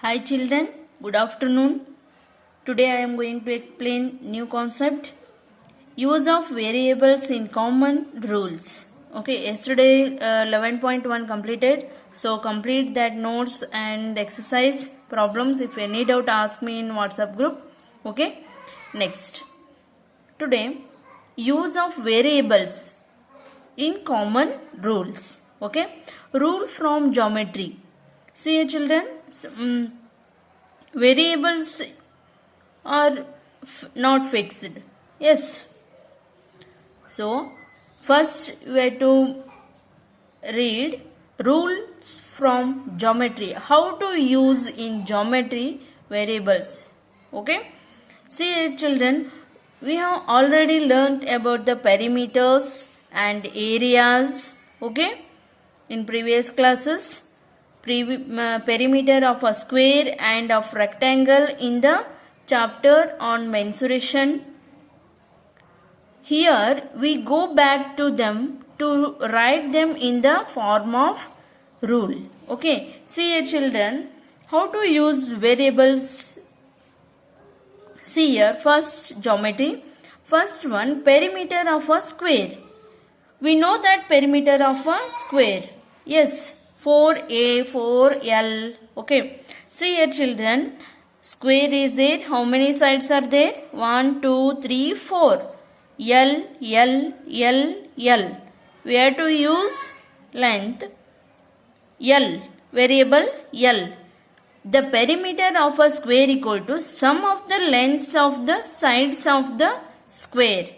Hi children, good afternoon. Today I am going to explain new concept, use of variables in common rules. Okay, yesterday 11.1 completed. So complete that notes and exercise problems. If any doubt, ask me in WhatsApp group. Okay, next. Today, use of variables in common rules. Okay, rule from geometry. See children, variables are not fixed. Yes. So, first we have to read rules from geometry. How to use in geometry variables. Okay. See children, we have already learnt about the perimeters and areas. Okay. In previous classes. Perimeter of a square and of rectangle in the chapter on mensuration. Here we go back to them to write them in the form of rule. Okay, see here children, how to use variables. See here, first geometry. First one, perimeter of a square. We know that perimeter of a square. Yes. 4a, 4l. Okay. See here children. Square is there. How many sides are there? 1, 2, 3, 4. L, L, L, L. We have to use length. L. Variable L. The perimeter of a square equal to sum of the lengths of the sides of the square.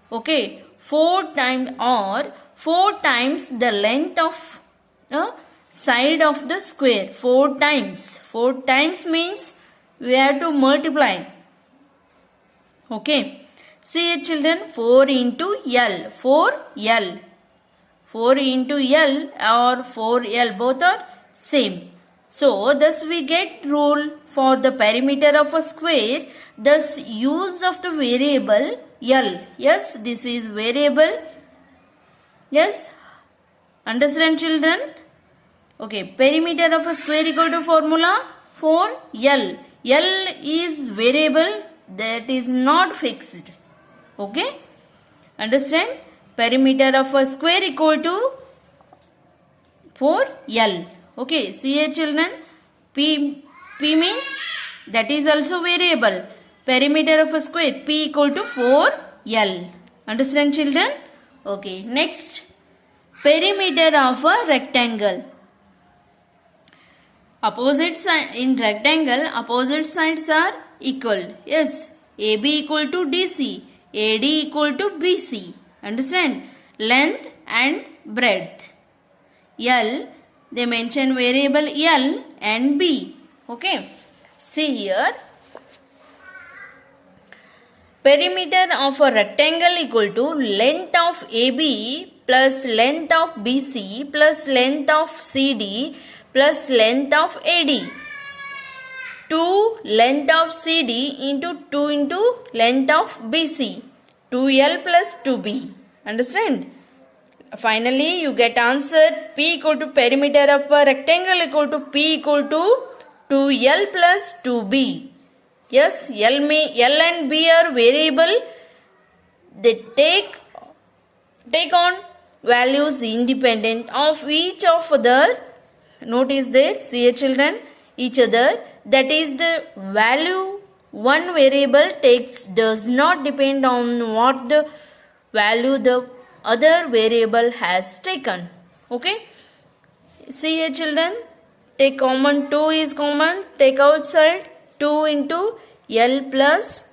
Okay. 4 times the length of side of the square. 4 times. 4 times means we have to multiply. Okay. See it children. 4 into L. 4L. 4 into L or 4L both are same. So thus we get rule for the perimeter of a square. Thus use of the variable L. Yes, this is variable. Yes. Understand children? Okay, perimeter of a square equal to formula 4L. L is variable, that is not fixed. Okay, understand? Perimeter of a square equal to 4L. Okay, see here children, P means that is also variable. Perimeter of a square, P equal to 4L. Understand children? Okay, next, perimeter of a rectangle. Opposite side in rectangle, opposite sides are equal. Yes, AB equal to DC, AD equal to BC. Understand? Length and breadth. L, they mention variable L and B. Okay. See here. Perimeter of a rectangle equal to length of AB plus length of BC plus length of CD plus length of AD. 2 length of CD into 2 into length of BC. 2L plus 2B. Understand? Finally, you get answer P equal to perimeter of a rectangle equal to P equal to 2L plus 2B. Yes, L and B are variable. They take on values independent of each of other. Notice there, see here children, each other. That is the value one variable takes does not depend on what the value the other variable has taken. Okay. See here children, take common, 2 is common, take outside 2 into L plus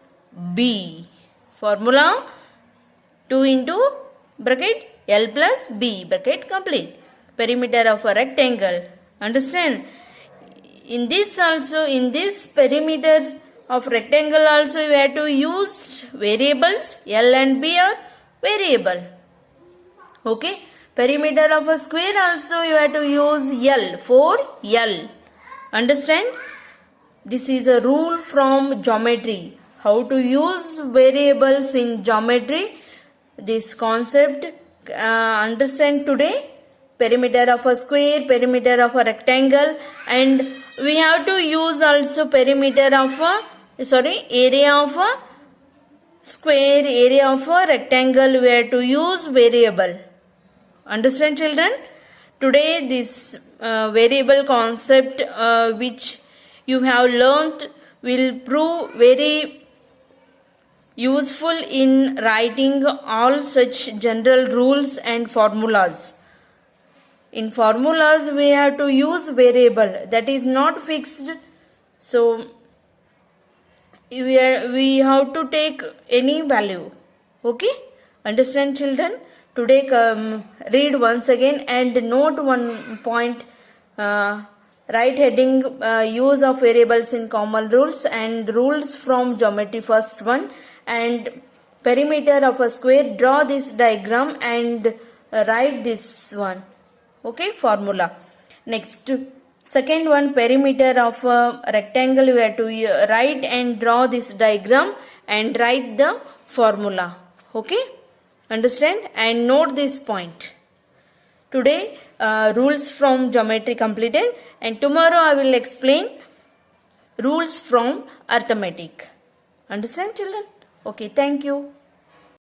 B. Formula 2 into bracket L plus B, bracket complete. Perimeter of a rectangle. Understand? In this also, in this perimeter of rectangle also you have to use variables. L and B are variable. Okay. Perimeter of a square also you have to use L, 4L. Understand? This is a rule from geometry. How to use variables in geometry. This concept understand today. Perimeter of a square, perimeter of a rectangle, and we have to use also perimeter of area of a square, area of a rectangle. We have to use variable. Understand, children? Today this variable concept which you have learnt will prove very useful in writing all such general rules and formulas. In formulas we have to use variable that is not fixed, so we have to take any value. Okay, understand, children? Today read once again and note one point. Write heading use of variables in common rules and rules from geometry, first one, and perimeter of a square. Draw this diagram and write this one. Okay, formula. Next, second one, perimeter of a rectangle. We have to write and draw this diagram and write the formula. Okay, understand and note this point. Today rules from geometry completed, and tomorrow I will explain rules from arithmetic. Understand, children? Okay, thank you.